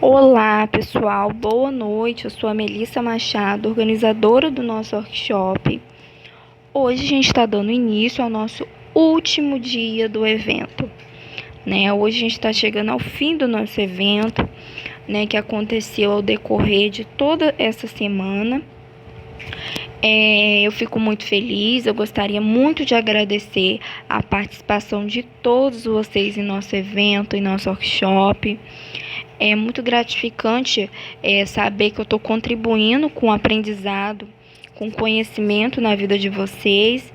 Olá, pessoal, boa noite. Eu sou a Melissa Machado, organizadora do nosso workshop. Hoje a gente está dando início ao nosso último dia do evento, né? Hoje a gente está chegando ao fim do nosso evento, né? Que aconteceu ao decorrer de toda essa semana. Eu fico muito feliz, eu gostaria muito de agradecer a participação de todos vocês em nosso evento, em nosso workshop. É muito gratificante saber que eu estou contribuindo com o aprendizado, com conhecimento na vida de vocês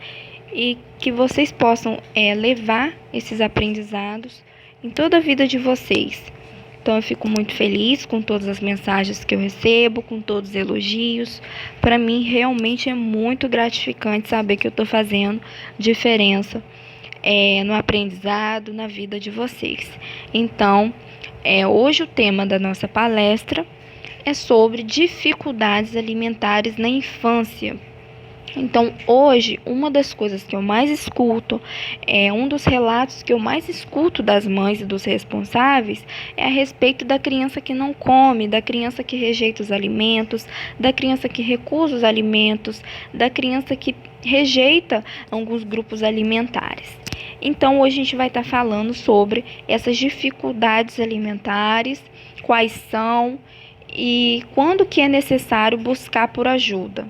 e que vocês possam levar esses aprendizados em toda a vida de vocês. Então, eu fico muito feliz com todas as mensagens que eu recebo, com todos os elogios. Para mim, realmente é muito gratificante saber que eu estou fazendo diferença no aprendizado, na vida de vocês. Então, hoje o tema da nossa palestra é sobre dificuldades alimentares na infância. Então, hoje, uma das coisas que eu mais escuto, um dos relatos que eu mais escuto das mães e dos responsáveis é a respeito da criança que não come, da criança que rejeita os alimentos, da criança que recusa os alimentos, da criança que rejeita alguns grupos alimentares. Então, hoje a gente vai estar falando sobre essas dificuldades alimentares, quais são e quando que é necessário buscar por ajuda.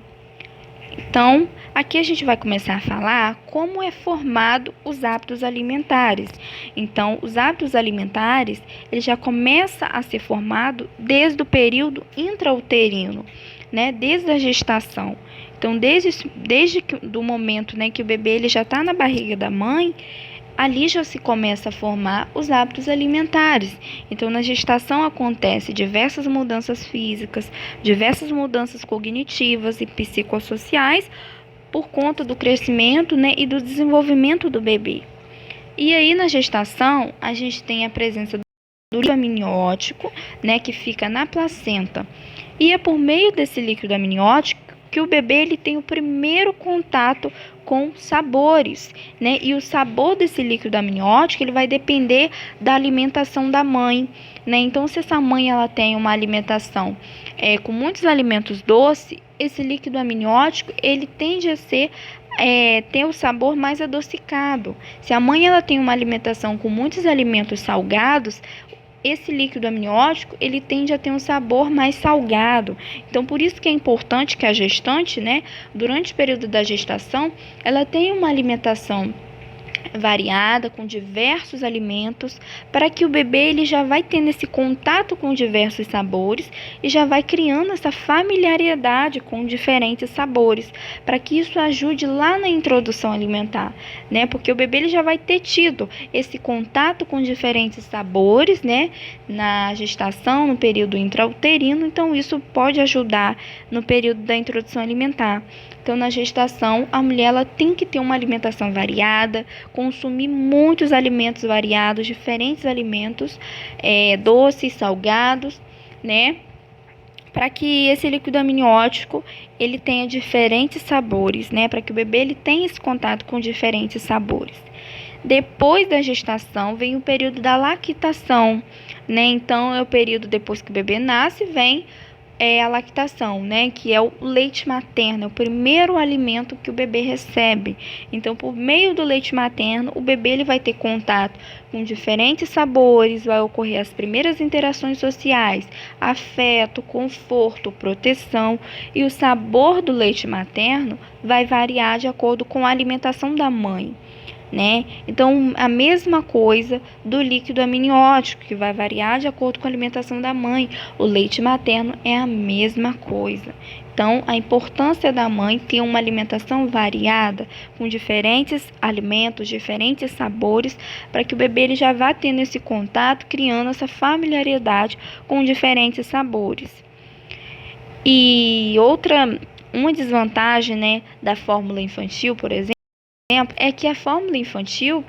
Então, aqui a gente vai começar a falar como é formado os hábitos alimentares. Então, os hábitos alimentares, ele já começa a ser formado desde o período intrauterino, né? Desde a gestação. Então, desde do momento, né, que o bebê ele já está na barriga da mãe, ali já se começa a formar os hábitos alimentares. Então, na gestação acontece diversas mudanças físicas, diversas mudanças cognitivas e psicossociais por conta do crescimento, né, e do desenvolvimento do bebê. E aí, na gestação, a gente tem a presença do líquido amniótico, né, que fica na placenta. E é por meio desse líquido amniótico que o bebê ele tem o primeiro contato com sabores, né? E o sabor desse líquido amniótico ele vai depender da alimentação da mãe, né? Então, se essa mãe ela tem uma alimentação com muitos alimentos doces, esse líquido amniótico ele tende a ter o sabor mais adocicado. Se a mãe ela tem uma alimentação com muitos alimentos salgados, esse líquido amniótico, ele tende a ter um sabor mais salgado. Então, por isso que é importante que a gestante, né, durante o período da gestação, ela tenha uma alimentação variada, com diversos alimentos, para que o bebê ele já vai tendo esse contato com diversos sabores e já vai criando essa familiaridade com diferentes sabores, para que isso ajude lá na introdução alimentar, né? Porque o bebê ele já vai ter tido esse contato com diferentes sabores, né? Na gestação, no período intrauterino, então isso pode ajudar no período da introdução alimentar. Então, na gestação, a mulher ela tem que ter uma alimentação variada, consumir muitos alimentos variados, diferentes alimentos, doces, salgados, né? Para que esse líquido amniótico ele tenha diferentes sabores, né? Para que o bebê ele tenha esse contato com diferentes sabores. Depois da gestação vem o período da lactação, né? Então, é o período depois que o bebê nasce, vem a lactação, né, que é o leite materno, é o primeiro alimento que o bebê recebe. Então, por meio do leite materno, o bebê ele vai ter contato com diferentes sabores, vai ocorrer as primeiras interações sociais, afeto, conforto, proteção, e o sabor do leite materno vai variar de acordo com a alimentação da mãe, né? Então, a mesma coisa do líquido amniótico, que vai variar de acordo com a alimentação da mãe. O leite materno é a mesma coisa. Então, a importância da mãe ter uma alimentação variada, com diferentes alimentos, diferentes sabores, para que o bebê ele já vá tendo esse contato, criando essa familiaridade com diferentes sabores. E uma desvantagem, né, da fórmula infantil, por exemplo, é que a fórmula infantil,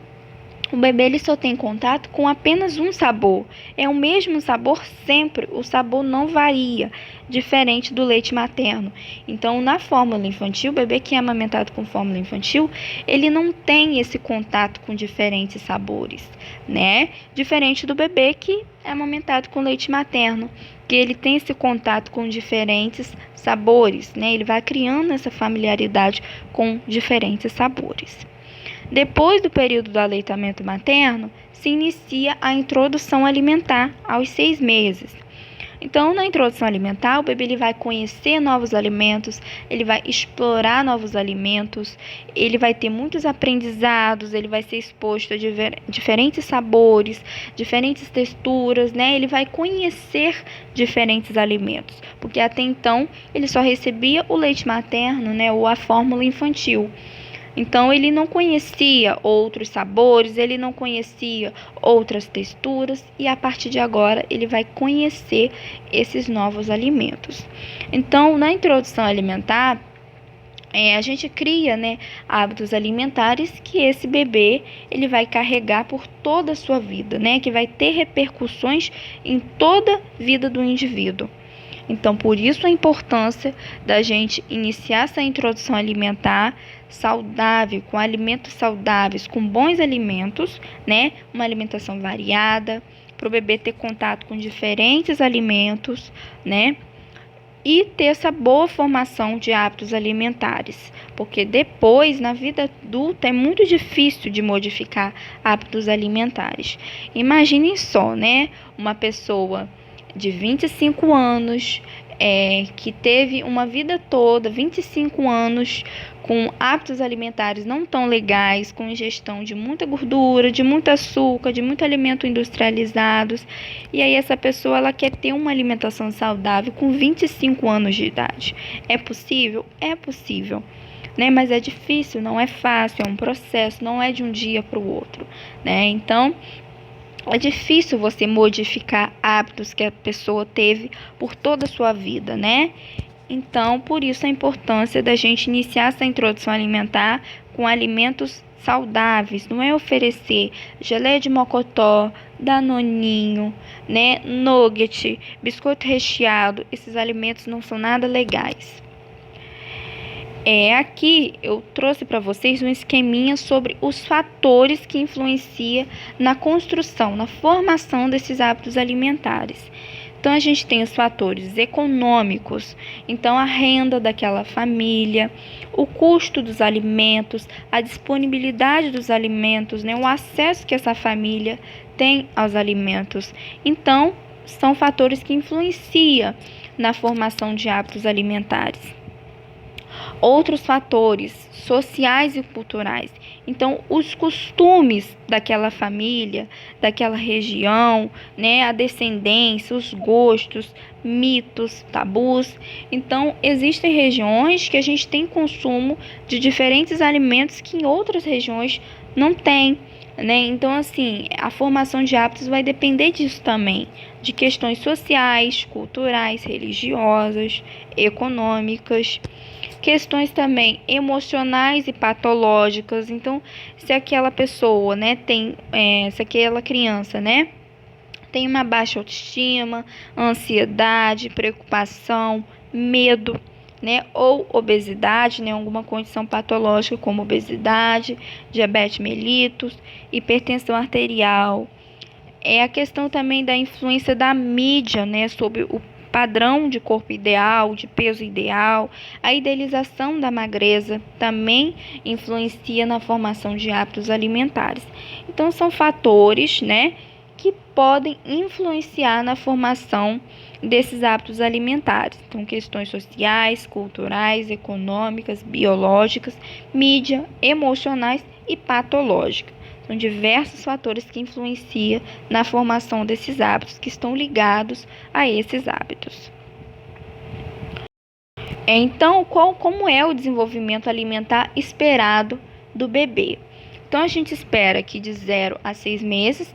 O bebê ele só tem contato com apenas um sabor. É o mesmo sabor sempre, o sabor não varia, diferente do leite materno. Então, na fórmula infantil, o bebê que é amamentado com fórmula infantil, ele não tem esse contato com diferentes sabores, né? Diferente do bebê que é amamentado com leite materno, que ele tem esse contato com diferentes sabores, né? Ele vai criando essa familiaridade com diferentes sabores. Depois do período do aleitamento materno, se inicia a introdução alimentar aos 6 meses. Então, na introdução alimentar, o bebê ele vai conhecer novos alimentos, ele vai explorar novos alimentos, ele vai ter muitos aprendizados, ele vai ser exposto a diferentes sabores, diferentes texturas, né? Ele vai conhecer diferentes alimentos, porque até então ele só recebia o leite materno, né, ou a fórmula infantil. Então, ele não conhecia outros sabores, ele não conhecia outras texturas e a partir de agora ele vai conhecer esses novos alimentos. Então, na introdução alimentar, a gente cria, né, hábitos alimentares que esse bebê ele vai carregar por toda a sua vida, né, que vai ter repercussões em toda a vida do indivíduo. Então, por isso a importância da gente iniciar essa introdução alimentar saudável, com alimentos saudáveis, com bons alimentos, né? Uma alimentação variada, para o bebê ter contato com diferentes alimentos, né? E ter essa boa formação de hábitos alimentares, porque depois, na vida adulta, é muito difícil de modificar hábitos alimentares. Imaginem só, né? Uma pessoa de 25 anos, que teve uma vida toda, 25 anos, com hábitos alimentares não tão legais, com ingestão de muita gordura, de muito açúcar, de muito alimento industrializados. E aí essa pessoa ela quer ter uma alimentação saudável com 25 anos de idade. É possível? É possível. Né? Mas é difícil, não é fácil, é um processo, não é de um dia para o outro. Né? Então, é difícil você modificar hábitos que a pessoa teve por toda a sua vida, né? Então, por isso a importância da gente iniciar essa introdução alimentar com alimentos saudáveis. Não é oferecer geleia de mocotó, danoninho, né? Nugget, biscoito recheado. Esses alimentos não são nada legais. Aqui eu trouxe para vocês um esqueminha sobre os fatores que influenciam na construção, na formação desses hábitos alimentares. Então, a gente tem os fatores econômicos, então a renda daquela família, o custo dos alimentos, a disponibilidade dos alimentos, né, o acesso que essa família tem aos alimentos. Então, são fatores que influenciam na formação de hábitos alimentares. Outros fatores sociais e culturais. Então, os costumes daquela família, daquela região, né, a descendência, os gostos, mitos, tabus. Então, existem regiões que a gente tem consumo de diferentes alimentos que em outras regiões não tem, né? Então, assim, a formação de hábitos vai depender disso também, de questões sociais, culturais, religiosas, econômicas. Questões também emocionais e patológicas. Então, se aquela pessoa, né, se aquela criança, né, tem uma baixa autoestima, ansiedade, preocupação, medo, né, ou obesidade, né, alguma condição patológica como obesidade, diabetes mellitus, hipertensão arterial. A questão também da influência da mídia, né, sobre o padrão de corpo ideal, de peso ideal, a idealização da magreza também influencia na formação de hábitos alimentares. Então, são fatores, né, que podem influenciar na formação desses hábitos alimentares. Então, questões sociais, culturais, econômicas, biológicas, mídia, emocionais e patológicas. São diversos fatores que influenciam na formação desses hábitos, que estão ligados a esses hábitos. Então, como é o desenvolvimento alimentar esperado do bebê? Então, a gente espera que de 0 a 6 meses,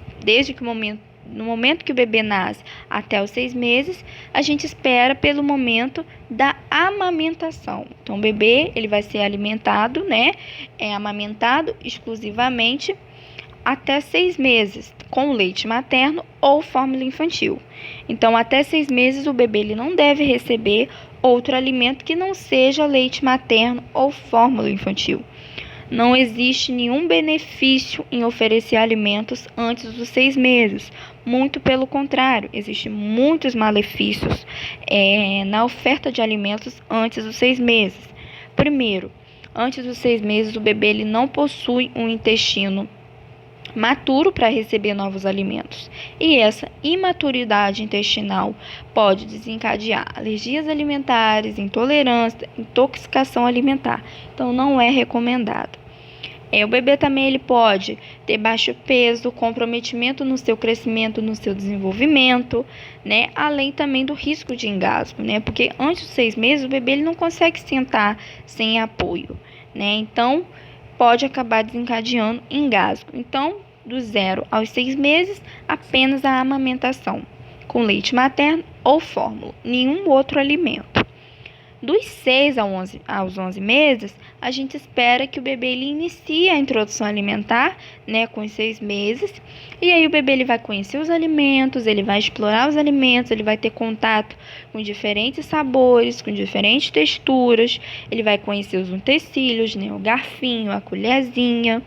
no momento que o bebê nasce até os 6 meses, a gente espera pelo momento da amamentação. Então, o bebê ele vai ser alimentado, né? É amamentado exclusivamente até 6 meses com leite materno ou fórmula infantil. Então, até 6 meses o bebê ele não deve receber outro alimento que não seja leite materno ou fórmula infantil. Não existe nenhum benefício em oferecer alimentos antes dos 6 meses. Muito pelo contrário, existem muitos malefícios na oferta de alimentos antes dos 6 meses. Primeiro, antes dos 6 meses, o bebê ele não possui um intestino maturo para receber novos alimentos. E essa imaturidade intestinal pode desencadear alergias alimentares, intolerância, intoxicação alimentar. Então, não é recomendado. O bebê também ele pode ter baixo peso, comprometimento no seu crescimento, no seu desenvolvimento, né? Além também do risco de engasgo, né? Porque antes dos 6 meses o bebê ele não consegue sentar sem apoio, né? Então, pode acabar desencadeando engasgo. Então, do 0 aos 6 meses, apenas a amamentação com leite materno ou fórmula, nenhum outro alimento. Dos 6 aos 11 meses, a gente espera que o bebê ele inicie a introdução alimentar, né, com os 6 meses. E aí o bebê ele vai conhecer os alimentos, ele vai explorar os alimentos, ele vai ter contato com diferentes sabores, com diferentes texturas. Ele vai conhecer os utensílios, né, o garfinho, a colherzinha.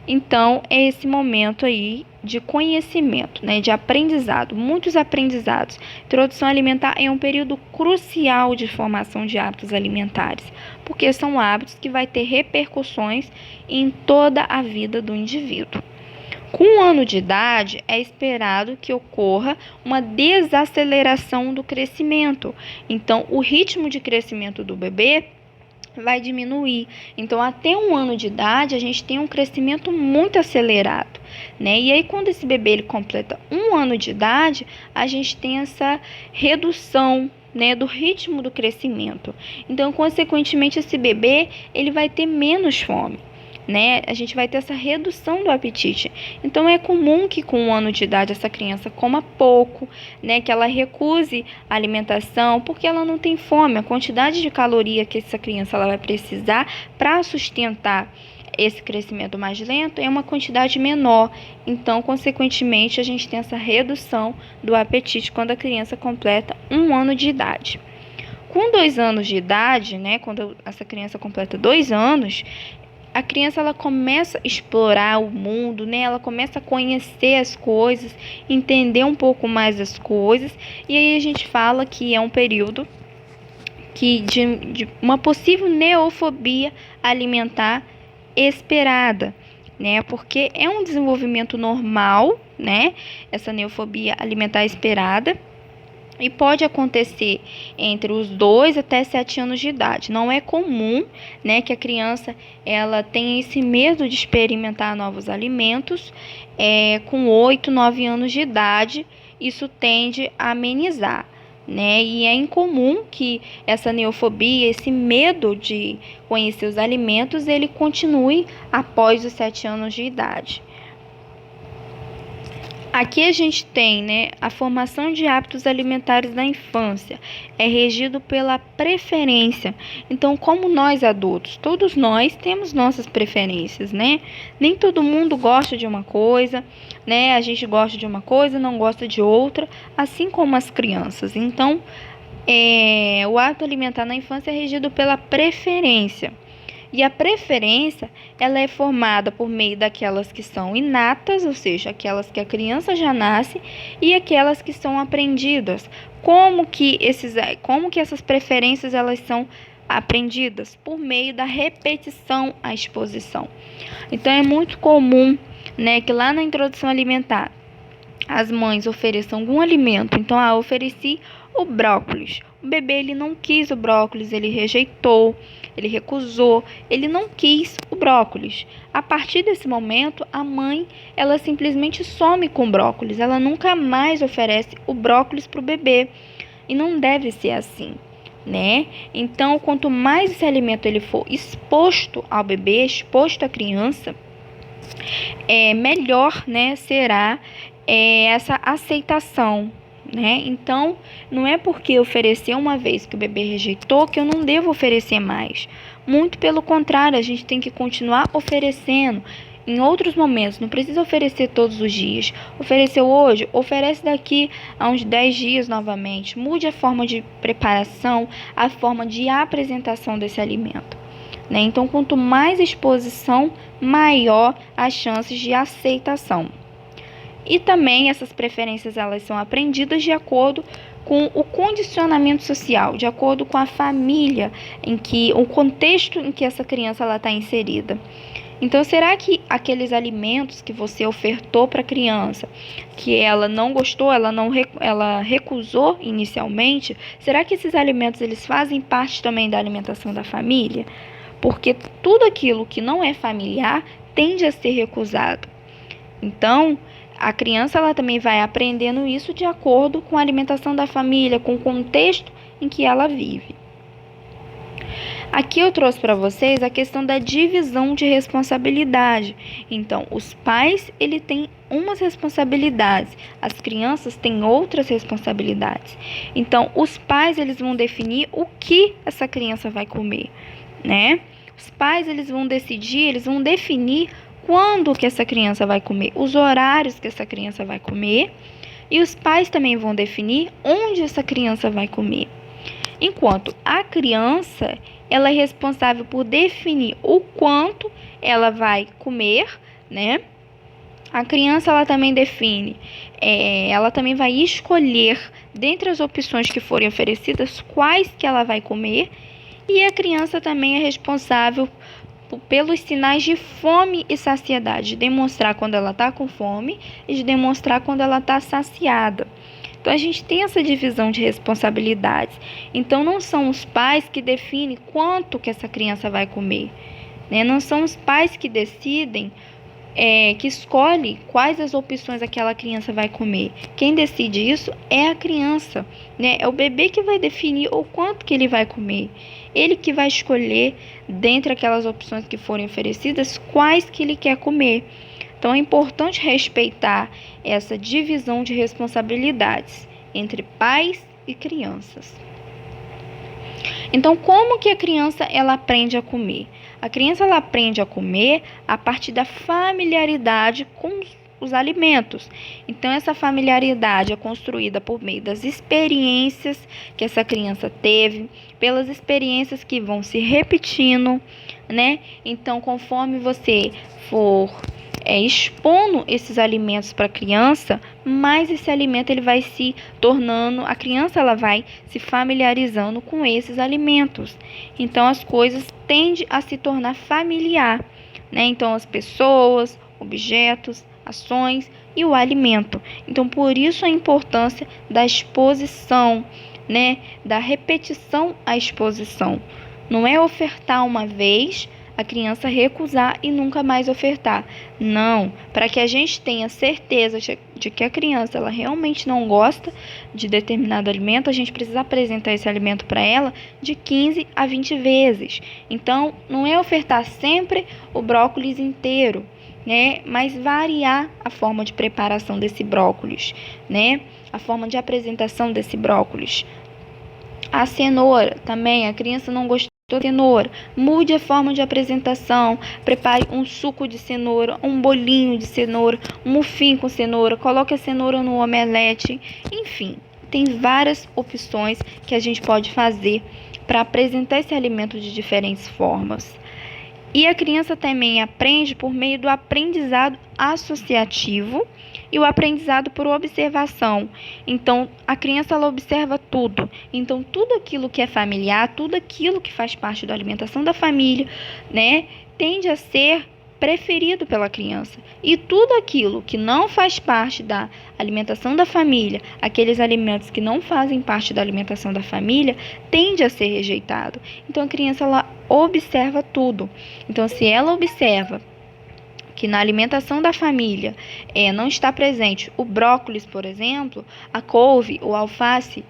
Então, é esse momento aí de conhecimento, né, de aprendizado, muitos aprendizados. Introdução alimentar é um período crucial de formação de hábitos alimentares, porque são hábitos que vai ter repercussões em toda a vida do indivíduo. Com 1 ano de idade, é esperado que ocorra uma desaceleração do crescimento. Então, o ritmo de crescimento do bebê vai diminuir. Então, até 1 ano de idade, a gente tem um crescimento muito acelerado, né? E aí, quando esse bebê ele completa 1 ano de idade, a gente tem essa redução, né, do ritmo do crescimento. Então, consequentemente, esse bebê ele vai ter menos fome, né? A gente vai ter essa redução do apetite. Então, é comum que com 1 ano de idade essa criança coma pouco, né? Que ela recuse a alimentação porque ela não tem fome. A quantidade de caloria que essa criança ela vai precisar para sustentar esse crescimento mais lento é uma quantidade menor. Então, consequentemente, a gente tem essa redução do apetite quando a criança completa 1 ano de idade. Com 2 anos de idade, né? Quando essa criança completa 2 anos, a criança ela começa a explorar o mundo, né? Ela começa a conhecer as coisas, entender um pouco mais as coisas. E aí a gente fala que é um período de uma possível neofobia alimentar esperada, né? Porque é um desenvolvimento normal, né? Essa neofobia alimentar esperada. E pode acontecer entre os 2 até 7 anos de idade. Não é comum, né, que a criança ela tenha esse medo de experimentar novos alimentos. Com 8, 9 anos de idade, isso tende a amenizar, né? E é incomum que essa neofobia, esse medo de conhecer os alimentos, ele continue após os 7 anos de idade. Aqui a gente tem, né, a formação de hábitos alimentares na infância. É regido pela preferência. Então, como nós adultos, todos nós temos nossas preferências, né? Nem todo mundo gosta de uma coisa, né? A gente gosta de uma coisa, não gosta de outra, assim como as crianças. Então, o hábito alimentar na infância é regido pela preferência. E a preferência, ela é formada por meio daquelas que são inatas, ou seja, aquelas que a criança já nasce, e aquelas que são aprendidas. Como que essas preferências elas são aprendidas? Por meio da repetição à exposição. Então, é muito comum, né, que lá na introdução alimentar, as mães ofereçam algum alimento. Então, ofereci o brócolis. O bebê ele não quis o brócolis, ele rejeitou, ele recusou, ele não quis o brócolis. A partir desse momento, a mãe ela simplesmente some com o brócolis. Ela nunca mais oferece o brócolis para o bebê. E não deve ser assim, né? Então, quanto mais esse alimento ele for exposto ao bebê, exposto à criança, melhor, né, será essa aceitação, né? Então, não é porque oferecer uma vez que o bebê rejeitou que eu não devo oferecer mais. Muito pelo contrário, a gente tem que continuar oferecendo. em outros momentos, não precisa oferecer todos os dias. Ofereceu hoje, oferece daqui a uns 10 dias novamente. Mude a forma de preparação, a forma de apresentação desse alimento, né? Então, quanto mais exposição, maior as chances de aceitação. E também essas preferências elas são aprendidas de acordo com o condicionamento social, de acordo com a família o contexto em que essa criança está inserida. Então, será que aqueles alimentos que você ofertou para a criança, que ela não gostou, ela recusou inicialmente, será que esses alimentos eles fazem parte também da alimentação da família? Porque tudo aquilo que não é familiar tende a ser recusado. Então, a criança ela também vai aprendendo isso de acordo com a alimentação da família, com o contexto em que ela vive. Aqui eu trouxe para vocês a questão da divisão de responsabilidade. Então, os pais ele têm umas responsabilidades, as crianças têm outras responsabilidades. Então, os pais eles vão definir o que essa criança vai comer, né? Os pais eles vão decidir, eles vão definir quando que essa criança vai comer, os horários que essa criança vai comer, e os pais também vão definir onde essa criança vai comer. Enquanto a criança, ela é responsável por definir o quanto ela vai comer, né? A criança, ela também define, ela também vai escolher, dentre as opções que forem oferecidas, quais que ela vai comer, e a criança também é responsável pelos sinais de fome e saciedade, de demonstrar quando ela está com fome e de demonstrar quando ela está saciada. Então, a gente tem essa divisão de responsabilidades. Então, não são os pais que definem quanto que essa criança vai comer, né? Não são os pais que decidem, que escolhe quais as opções aquela criança vai comer. Quem decide isso é a criança, né? É o bebê que vai definir o quanto que ele vai comer. Ele que vai escolher, dentre aquelas opções que forem oferecidas, quais que ele quer comer. Então, é importante respeitar essa divisão de responsabilidades entre pais e crianças. Então, como que a criança ela aprende a comer? A criança ela aprende a comer a partir da familiaridade com os alimentos. Então, essa familiaridade é construída por meio das experiências que essa criança teve, pelas experiências que vão se repetindo, né? Então, conforme você for expondo esses alimentos para a criança, mais esse alimento ele vai se tornando, a criança ela vai se familiarizando com esses alimentos. Então, as coisas tendem a se tornar familiar, né? Então, as pessoas, objetos, ações e o alimento. Então, por isso a importância da exposição, né? Da repetição à exposição. Não é ofertar uma vez, a criança recusar e nunca mais ofertar. Não, para que a gente tenha certeza de que a criança ela realmente não gosta de determinado alimento, a gente precisa apresentar esse alimento para ela de 15 a 20 vezes. Então, não é ofertar sempre o brócolis inteiro, né? Mas variar a forma de preparação desse brócolis, né? A forma de apresentação desse brócolis. A cenoura também, a criança não gostou de cenoura, mude a forma de apresentação, prepare um suco de cenoura, um bolinho de cenoura, um muffin com cenoura, coloque a cenoura no omelete, enfim, tem várias opções que a gente pode fazer para apresentar esse alimento de diferentes formas. E a criança também aprende por meio do aprendizado associativo e o aprendizado por observação. Então, a criança ela observa tudo. Então, tudo aquilo que é familiar, tudo aquilo que faz parte da alimentação da família, né, tende a ser preferido pela criança. E tudo aquilo que não faz parte da alimentação da família, aqueles alimentos que não fazem parte da alimentação da família, tende a ser rejeitado. Então, a criança ela observa tudo. Então, se ela observa que na alimentação da família não está presente o brócolis, por exemplo, a couve, o alface,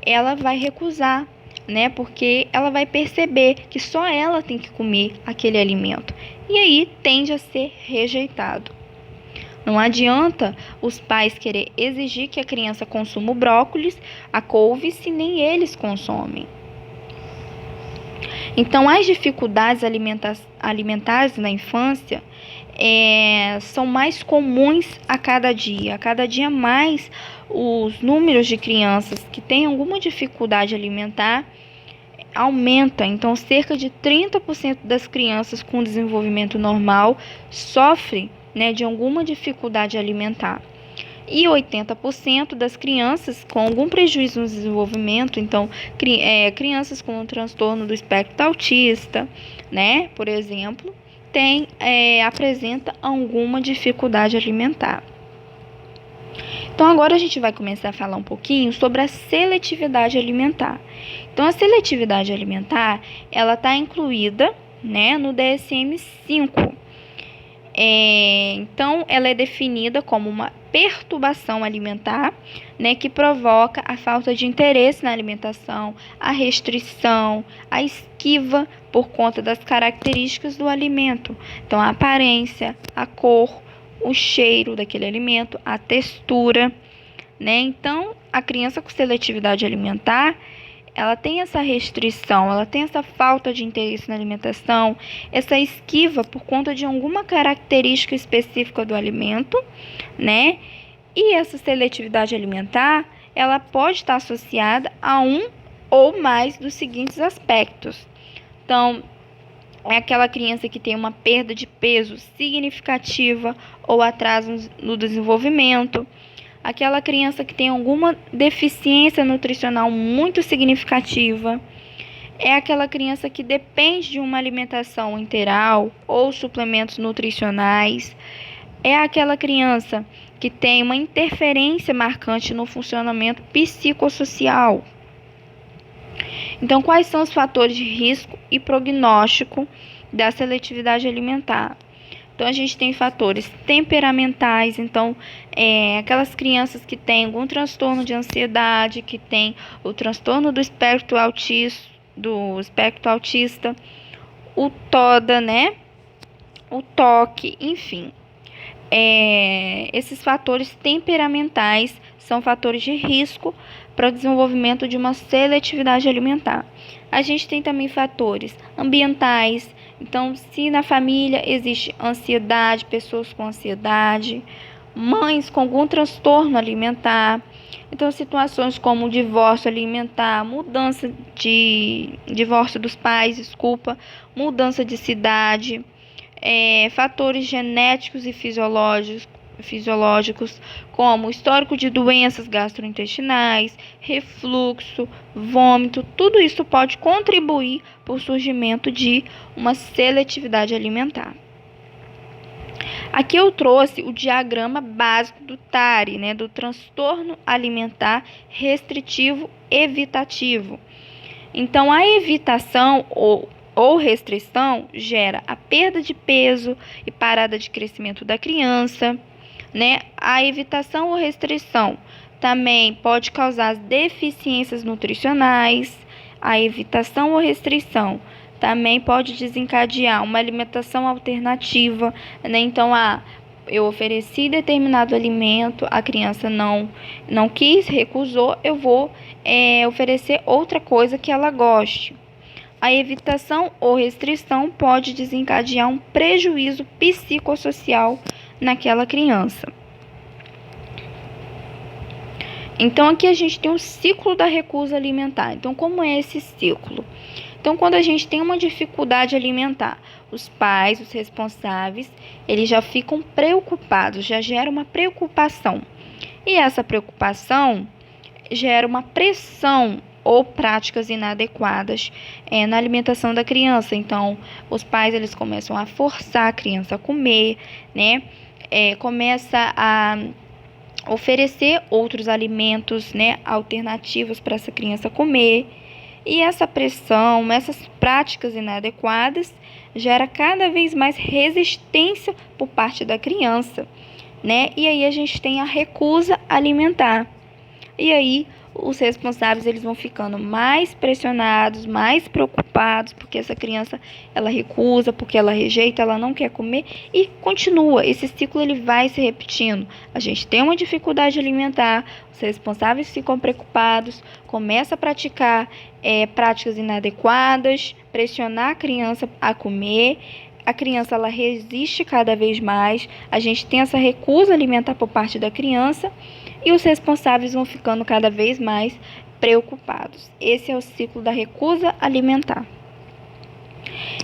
ela vai recusar, né? Porque ela vai perceber que só ela tem que comer aquele alimento. E aí tende a ser rejeitado. Não adianta os pais querer exigir que a criança consuma o brócolis, a couve, se nem eles consomem. Então, as dificuldades alimentares na infância, são mais comuns a cada dia. A cada dia mais os números de crianças que têm alguma dificuldade alimentar aumenta. Então, cerca de 30% das crianças com desenvolvimento normal sofrem, né, de alguma dificuldade alimentar. E 80% das crianças com algum prejuízo no desenvolvimento, então, crianças com um transtorno do espectro autista, né, por exemplo, apresenta alguma dificuldade alimentar. Então, agora a gente vai começar a falar um pouquinho sobre a seletividade alimentar. Então, a seletividade alimentar, ela está incluída, né, no DSM-5. Então, ela é definida como uma perturbação alimentar, né, que provoca a falta de interesse na alimentação, a restrição, a esquiva por conta das características do alimento. Então, a aparência, a cor, o cheiro daquele alimento, a textura, né? Então, a criança com seletividade alimentar, ela tem essa restrição, ela tem essa falta de interesse na alimentação, essa esquiva por conta de alguma característica específica do alimento, né? E essa seletividade alimentar, ela pode estar associada a um ou mais dos seguintes aspectos. Então, é aquela criança que tem uma perda de peso significativa ou atraso no desenvolvimento. Aquela criança que tem alguma deficiência nutricional muito significativa. É aquela criança que depende de uma alimentação integral ou suplementos nutricionais. É aquela criança que tem uma interferência marcante no funcionamento psicossocial. Então, quais são os fatores de risco e prognóstico da seletividade alimentar? Então, a gente tem fatores temperamentais. Então, aquelas crianças que têm algum transtorno de ansiedade, que tem o transtorno do espectro autista, o TODA, né? O TOC, enfim. Esses fatores temperamentais são fatores de risco para o desenvolvimento de uma seletividade alimentar. A gente tem também fatores ambientais. Então, se na família existe ansiedade, pessoas com ansiedade, mães com algum transtorno alimentar, então situações como divórcio alimentar, divórcio dos pais, mudança de cidade, fatores genéticos e fisiológicos, como histórico de doenças gastrointestinais, refluxo, vômito, tudo isso pode contribuir para o surgimento de uma seletividade alimentar. Aqui eu trouxe o diagrama básico do TARI, né, do transtorno alimentar restritivo evitativo. Então, a evitação ou restrição gera a perda de peso e parada de crescimento da criança, né? A evitação ou restrição também pode causar deficiências nutricionais. A evitação ou restrição também pode desencadear uma alimentação alternativa, né? Então, eu ofereci determinado alimento, a criança não quis, recusou, eu vou oferecer outra coisa que ela goste. A evitação ou restrição pode desencadear um prejuízo psicossocial naquela criança. Então, aqui a gente tem um ciclo da recusa alimentar. Então, como é esse ciclo? Então, quando a gente tem uma dificuldade alimentar, os pais, os responsáveis, eles já ficam preocupados, já gera uma preocupação. E essa preocupação gera uma pressão ou práticas inadequadas na alimentação da criança. Então, os pais, eles começam a forçar a criança a comer, né? Começa a oferecer outros alimentos, né, alternativos para essa criança comer. E essa pressão, essas práticas inadequadas, gera cada vez mais resistência por parte da criança, né? E aí a gente tem a recusa alimentar. E aí os responsáveis, eles vão ficando mais pressionados, mais preocupados, porque essa criança, ela recusa, porque ela rejeita, ela não quer comer, e continua, esse ciclo ele vai se repetindo. A gente tem uma dificuldade alimentar, os responsáveis ficam preocupados, começa a praticar práticas inadequadas, pressionar a criança a comer, a criança ela resiste cada vez mais, a gente tem essa recusa alimentar por parte da criança e os responsáveis vão ficando cada vez mais preocupados. Esse é o ciclo da recusa alimentar.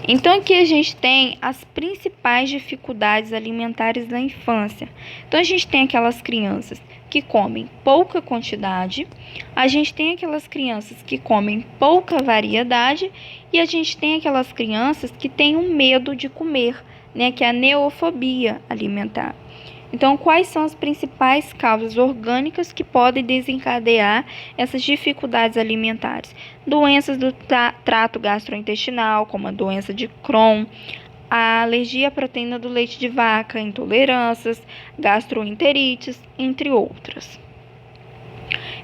Então, aqui a gente tem as principais dificuldades alimentares da infância. Então, a gente tem aquelas crianças que comem pouca quantidade, a gente tem aquelas crianças que comem pouca variedade e a gente tem aquelas crianças que têm um medo de comer, né, que é a neofobia alimentar. Então, quais são as principais causas orgânicas que podem desencadear essas dificuldades alimentares? Doenças do trato gastrointestinal, como a doença de Crohn, a alergia à proteína do leite de vaca, intolerâncias, gastroenterites, entre outras.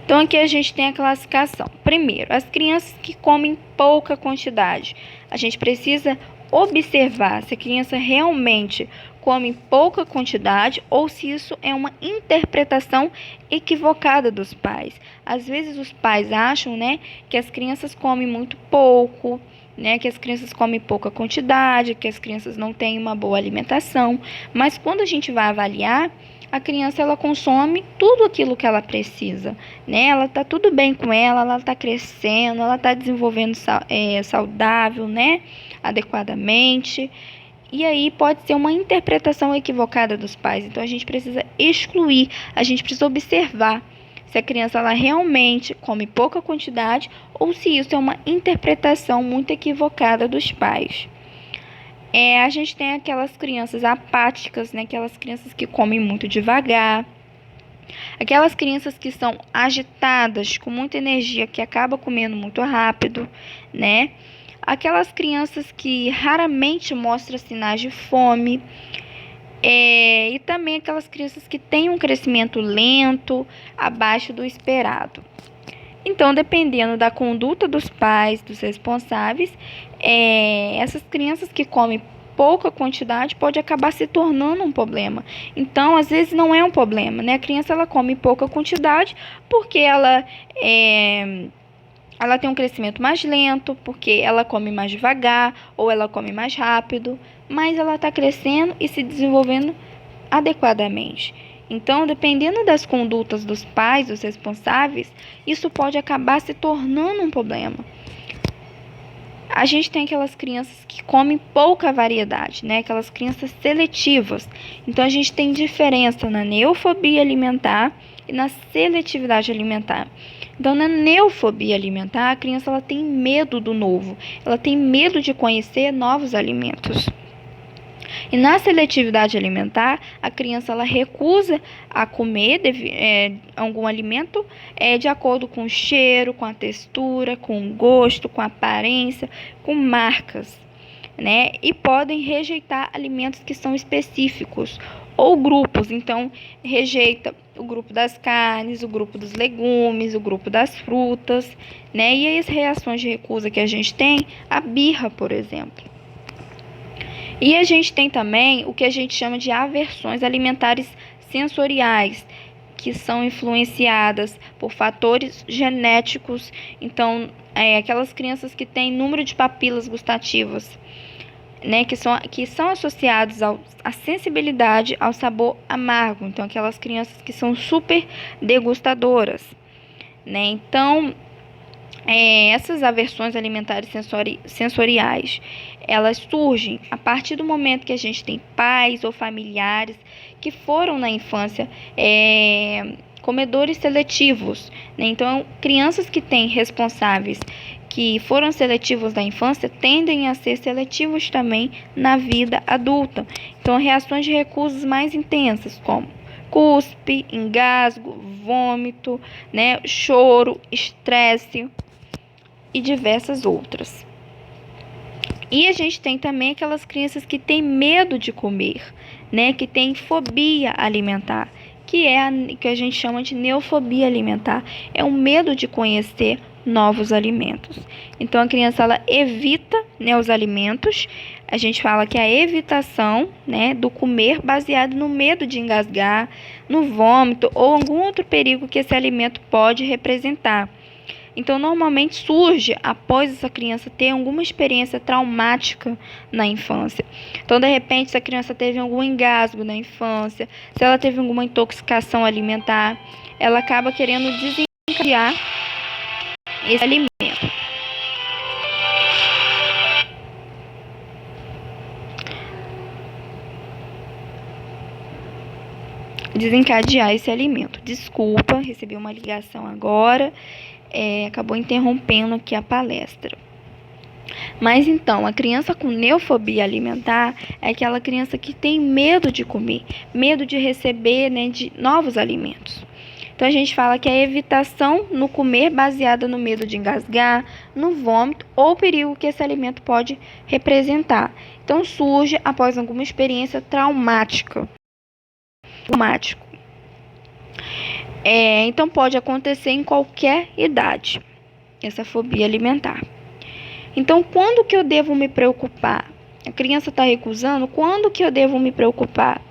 Então, aqui a gente tem a classificação. Primeiro, as crianças que comem pouca quantidade. A gente precisa observar se a criança realmente come pouca quantidade ou se isso é uma interpretação equivocada dos pais. Às vezes os pais acham, né, que as crianças comem muito pouco, né, que as crianças comem pouca quantidade, que as crianças não têm uma boa alimentação, mas quando a gente vai avaliar, a criança ela consome tudo aquilo que ela precisa, né? Ela tá tudo bem com ela tá crescendo, ela tá desenvolvendo saudável, né? Adequadamente. E aí pode ser uma interpretação equivocada dos pais. Então a gente precisa excluir, a gente precisa observar se a criança ela realmente come pouca quantidade ou se isso é uma interpretação muito equivocada dos pais. A gente tem aquelas crianças apáticas, né? Aquelas crianças que comem muito devagar. Aquelas crianças que são agitadas, com muita energia, que acabam comendo muito rápido, né? Aquelas crianças que raramente mostram sinais de fome. E também aquelas crianças que têm um crescimento lento, abaixo do esperado. Então, dependendo da conduta dos pais, dos responsáveis, essas crianças que comem pouca quantidade pode acabar se tornando um problema. Então, às vezes não é um problema, né? A criança ela come pouca quantidade porque ela tem um crescimento mais lento, porque ela come mais devagar ou ela come mais rápido, mas ela está crescendo e se desenvolvendo adequadamente. Então, dependendo das condutas dos pais, dos responsáveis, isso pode acabar se tornando um problema. A gente tem aquelas crianças que comem pouca variedade, né? Aquelas crianças seletivas. Então, a gente tem diferença na neofobia alimentar e na seletividade alimentar. Então, na neofobia alimentar, a criança ela tem medo do novo, ela tem medo de conhecer novos alimentos. E na seletividade alimentar, a criança ela recusa a comer algum alimento de acordo com o cheiro, com a textura, com o gosto, com a aparência, com marcas, né? E podem rejeitar alimentos que são específicos ou grupos. Então, rejeita o grupo das carnes, o grupo dos legumes, o grupo das frutas, né? E aí as reações de recusa que a gente tem, a birra, por exemplo. E a gente tem também o que a gente chama de aversões alimentares sensoriais, que são influenciadas por fatores genéticos. Então, aquelas crianças que têm número de papilas gustativas, né, que são associados à sensibilidade ao sabor amargo. Então, aquelas crianças que são super degustadoras, né? Então, essas aversões alimentares sensoriais, elas surgem a partir do momento que a gente tem pais ou familiares que foram na infância comedores seletivos, né? Então, crianças que têm responsáveis que foram seletivos na infância tendem a ser seletivos também na vida adulta. Então, reações de recusas mais intensas, como cuspe, engasgo, vômito, né, choro, estresse e diversas outras. E a gente tem também aquelas crianças que têm medo de comer, né, que têm fobia alimentar, que a gente chama de neofobia alimentar, é um medo de conhecer novos alimentos. Então a criança ela evita, né, os alimentos. A gente fala que a evitação, né, do comer baseado no medo de engasgar, no vômito ou algum outro perigo que esse alimento pode representar. Então, normalmente surge após essa criança ter alguma experiência traumática na infância. Então, de repente, se a criança teve algum engasgo na infância, se ela teve alguma intoxicação alimentar, ela acaba querendo desencadear esse alimento. Desencadear esse alimento. Desculpa, recebi uma ligação agora, acabou interrompendo aqui a palestra. Mas então, a criança com neofobia alimentar é aquela criança que tem medo de comer, medo de receber, né, de novos alimentos. Então, a gente fala que a evitação no comer baseada no medo de engasgar, no vômito ou perigo que esse alimento pode representar. Então, surge após alguma experiência traumática. Então, pode acontecer em qualquer idade, essa fobia alimentar. Então, quando que eu devo me preocupar? A criança está recusando, quando que eu devo me preocupar?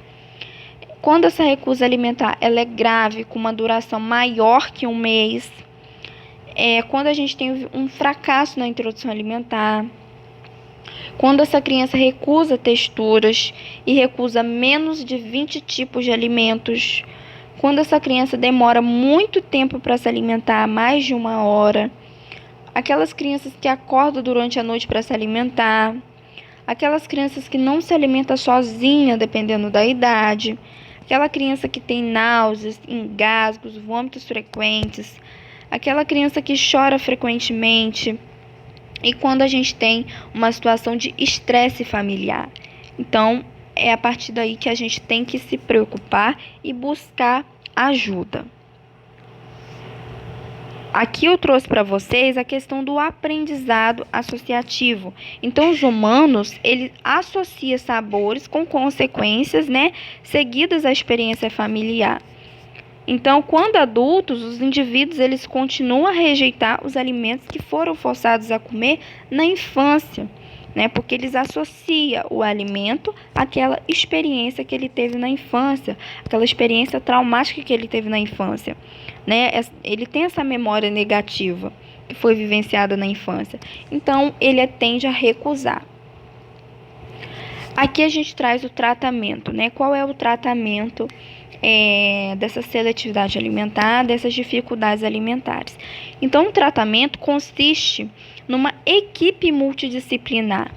Quando essa recusa alimentar ela é grave, com uma duração maior que um mês, quando a gente tem um fracasso na introdução alimentar, quando essa criança recusa texturas e recusa menos de 20 tipos de alimentos, quando essa criança demora muito tempo para se alimentar, mais de 1 hora, aquelas crianças que acordam durante a noite para se alimentar, aquelas crianças que não se alimentam sozinha, dependendo da idade, aquela criança que tem náuseas, engasgos, vômitos frequentes, aquela criança que chora frequentemente, e quando a gente tem uma situação de estresse familiar. Então, é a partir daí que a gente tem que se preocupar e buscar ajuda. Aqui eu trouxe para vocês a questão do aprendizado associativo. Então, os humanos, eles associam sabores com consequências, né, seguidas à experiência familiar. Então, quando adultos, os indivíduos eles continuam a rejeitar os alimentos que foram forçados a comer na infância, né? Porque eles associam o alimento àquela experiência que ele teve na infância, aquela experiência traumática que ele teve na infância, né? Ele tem essa memória negativa que foi vivenciada na infância. Então, ele tende a recusar. Aqui a gente traz o tratamento, né? Qual é o tratamento dessa seletividade alimentar, dessas dificuldades alimentares? Então, o tratamento consiste numa equipe multidisciplinar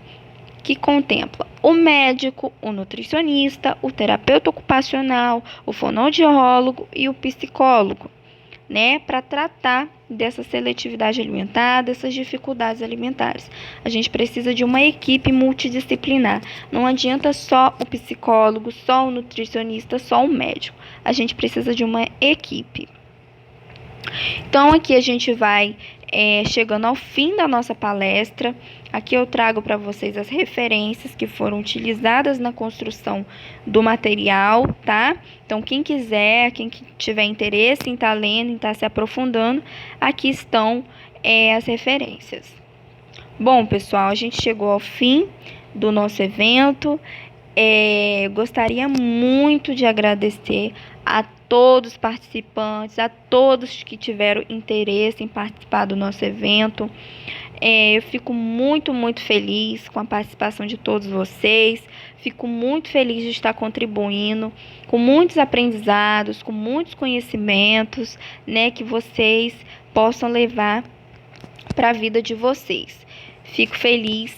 que contempla o médico, o nutricionista, o terapeuta ocupacional, o fonoaudiólogo e o psicólogo, né, para tratar dessa seletividade alimentar, dessas dificuldades alimentares. A gente precisa de uma equipe multidisciplinar. Não adianta só o psicólogo, só o nutricionista, só o médico. A gente precisa de uma equipe. Então, aqui a gente vai chegando ao fim da nossa palestra. Aqui eu trago para vocês as referências que foram utilizadas na construção do material, tá? Então, quem quiser, quem tiver interesse em estar lendo, em estar se aprofundando, aqui estão as referências. Bom, pessoal, a gente chegou ao fim do nosso evento. Gostaria muito de agradecer a todos os participantes, a todos que tiveram interesse em participar do nosso evento. Eu fico muito, muito feliz com a participação de todos vocês. Fico muito feliz de estar contribuindo com muitos aprendizados, com muitos conhecimentos, né, que vocês possam levar para a vida de vocês. Fico feliz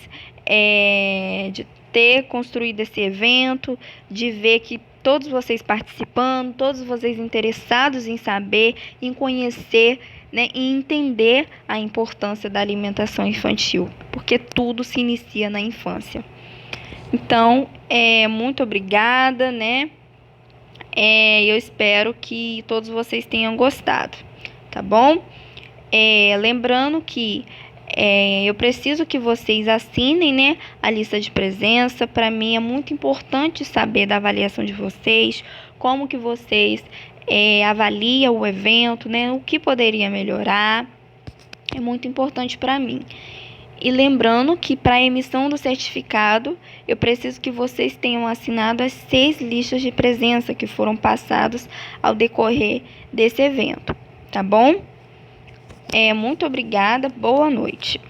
de ter construído esse evento, de ver que todos vocês participando, todos vocês interessados em saber, em conhecer, né, e entender a importância da alimentação infantil, porque tudo se inicia na infância. Então, muito obrigada, né? Eu espero que todos vocês tenham gostado, tá bom? Lembrando que eu preciso que vocês assinem, né, a lista de presença. Para mim é muito importante saber da avaliação de vocês, como que vocês avaliam o evento, né, o que poderia melhorar. É muito importante para mim. E lembrando que para a emissão do certificado, eu preciso que vocês tenham assinado as 6 listas de presença que foram passadas ao decorrer desse evento, tá bom? Muito obrigada, boa noite.